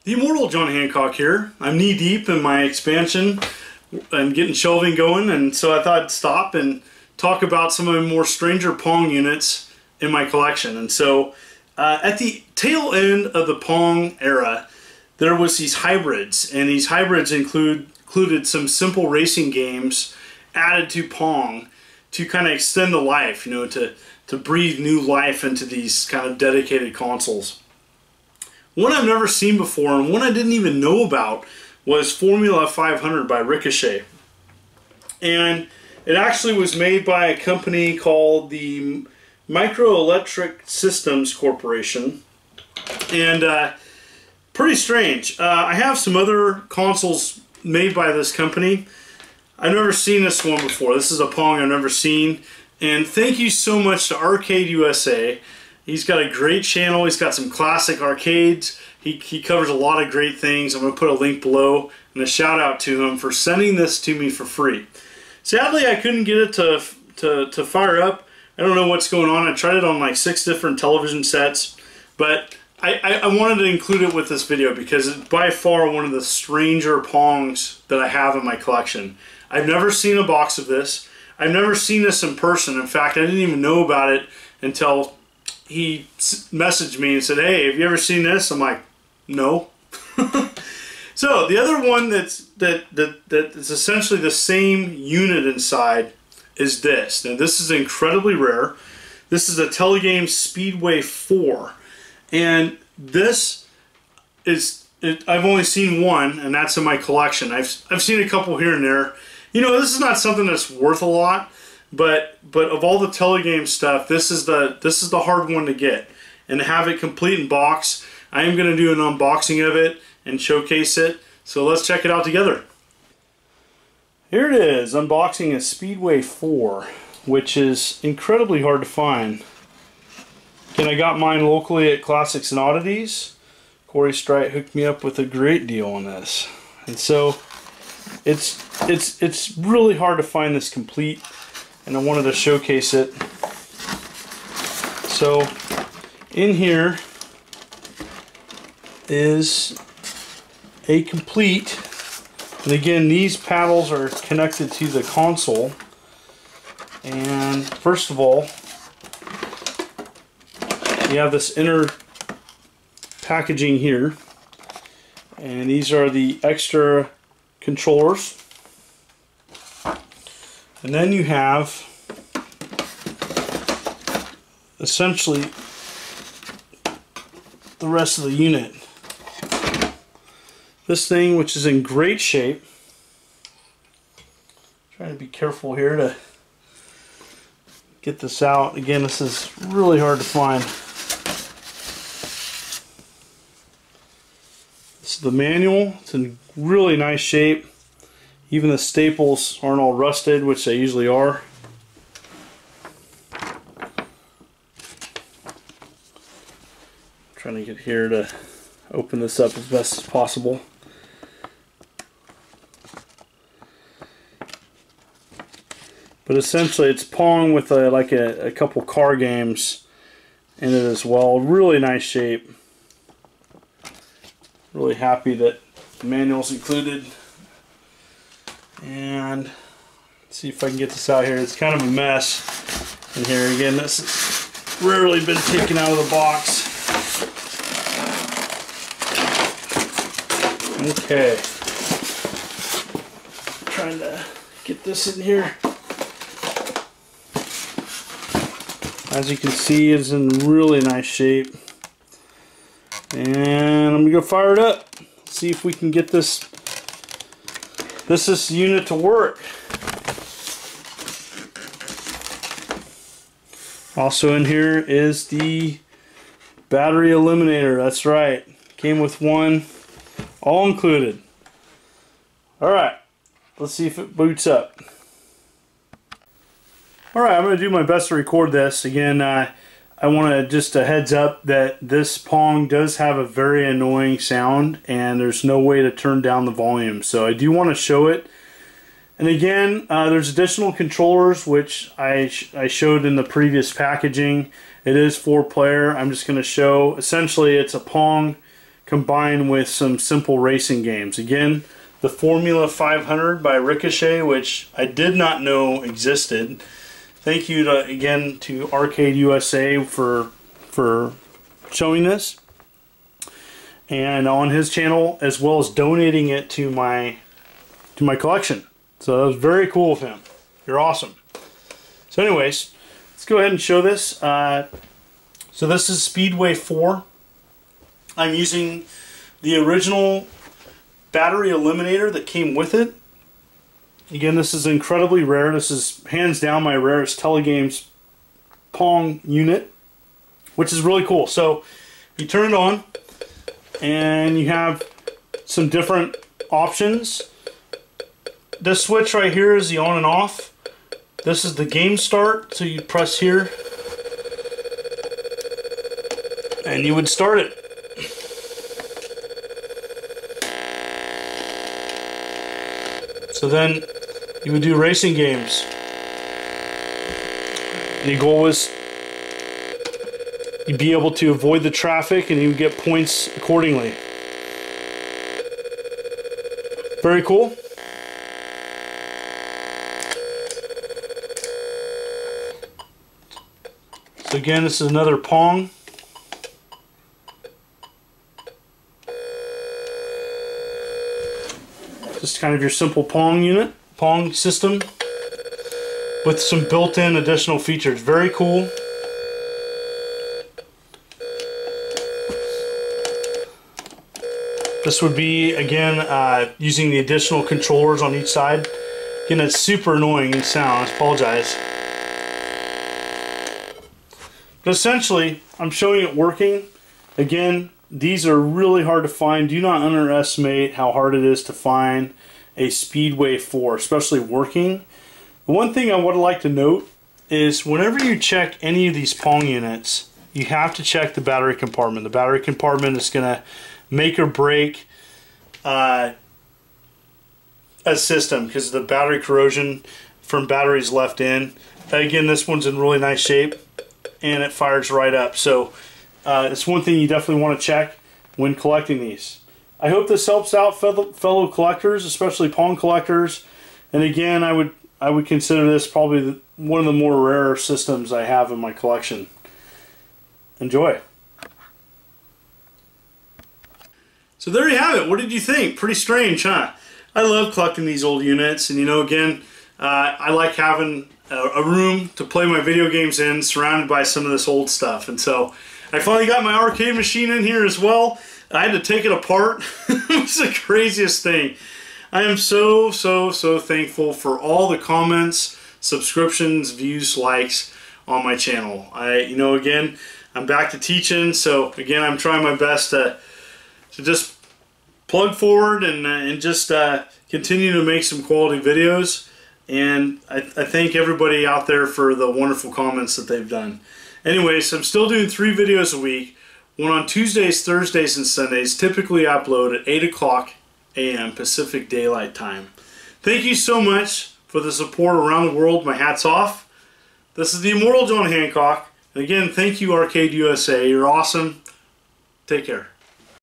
The immortal John Hancock here. I'm knee deep in my expansion and getting shelving going, and so I thought I'd stop and talk about some of the more stranger Pong units in my collection. And so at the tail end of the Pong era, there was these hybrids, and these hybrids included some simple racing games added to Pong to kind of extend the life, you know, to breathe new life into these kind of dedicated consoles. One I've never seen before, and one I didn't even know about, was Formula 500 by Ricochet. And it actually was made by a company called the Microelectric Systems Corporation. And pretty strange. I have some other consoles made by this company. I've never seen this one before. This is a Pong I've never seen. And thank you so much to Arcade USA. He's got a great channel. He's got some classic arcades. He covers a lot of great things. I'm going to put a link below and a shout out to him for sending this to me for free. Sadly, I couldn't get it to fire up. I don't know what's going on. I tried it on like 6 different television sets, but I wanted to include it with this video because it's by far one of the stranger Pongs that I have in my collection. I've never seen a box of this. I've never seen this in person. In fact, I didn't even know about it until he messaged me and said, "Hey, have you ever seen this?" I'm like, "No." So the other one that's essentially the same unit inside is this. Now this is incredibly rare. This is a Tele-Games Speedway 4, and this is I've only seen one, and that's in my collection. I've seen a couple here and there. You know, this is not something that's worth a lot. But of all the Tele-Games stuff, this is the hard one to get, and to have it complete in box. I am going to do an unboxing of it and showcase it. So let's check it out together. Here it is, unboxing a Speedway 4, which is incredibly hard to find. Again, I got mine locally at Classics and Oddities. Corey Strite hooked me up with a great deal on this, and so it's really hard to find this complete. And I wanted to showcase it. So in here is a complete, and again these paddles are connected to the console. And first of all, you have this inner packaging here, and these are the extra controllers. And then you have essentially the rest of the unit. This thing, which is in great shape. Trying to be careful here to get this out. Again, this is really hard to find. This is the manual. It's in really nice shape. Even the staples aren't all rusted, which they usually are. Trying to get here to open this up as best as possible. But essentially it's Pong with a couple car games in it as well. Really nice shape. Really happy that the manual's included. And let's see if I can get this out here. It's kind of a mess in here. Again, this has rarely been taken out of the box. Okay. Trying to get this in here. As you can see, it's in really nice shape. And I'm gonna fire it up. See if we can get this unit to work. Also in here is the battery eliminator. That's right. Came with one, all included. Alright, let's see if it boots up. Alright, I'm going to do my best to record this. Again, I want to just a heads up that this Pong does have a very annoying sound, and there's no way to turn down the volume. So I do want to show it. And again, there's additional controllers, which I showed in the previous packaging. It is 4-player. I'm just going to show, essentially it's a Pong combined with some simple racing games. Again, the Formula 500 by Ricochet, which I did not know existed. Thank you again to Arcade USA for showing this, and on his channel, as well as donating it to my collection. So that was very cool of him. You're awesome. So anyways, let's go ahead and show this. So this is Speedway 4. I'm using the original battery eliminator that came with it. Again, this is incredibly rare. This is hands down my rarest Tele-Games Pong unit, which is really cool. So you turn it on and you have some different options. This switch right here is the on and off. This is the game start, so you press here and you would start it. So then you would do racing games. The goal was you'd be able to avoid the traffic and you would get points accordingly. Very cool. So again, this is another Pong. Just kind of your simple Pong unit, Pong system with some built-in additional features. Very cool. This would be, again, using the additional controllers on each side. Again, it's super annoying sound. I apologize. But essentially, I'm showing it working. Again, these are really hard to find. Do not underestimate how hard it is to find a Speedway 4, especially working. The one thing I would like to note is whenever you check any of these Pong units, you have to check the battery compartment. The battery compartment is going to make or break a system because of the battery corrosion from batteries left in. Again, this one's in really nice shape and it fires right up. So it's one thing you definitely want to check when collecting these. I hope this helps out fellow collectors, especially Pong collectors. And again, I would consider this probably one of the more rare systems I have in my collection. Enjoy. So there you have it. What did you think? Pretty strange, huh? I love collecting these old units, and you know, again, I like having a room to play my video games in, surrounded by some of this old stuff. And so I finally got my arcade machine in here as well. I had to take it apart. It was the craziest thing. I am so thankful for all the comments, subscriptions, views, likes on my channel. You know, again, I'm back to teaching, so again, I'm trying my best to just plug forward and just continue to make some quality videos. And I thank everybody out there for the wonderful comments that they've done. Anyways, I'm still doing 3 videos a week. One on Tuesdays, Thursdays, and Sundays, typically upload at 8 o'clock a.m. Pacific Daylight Time. Thank you so much for the support around the world. My hat's off. This is the Immortal John Hancock. And again, thank you, Arcade USA. You're awesome. Take care.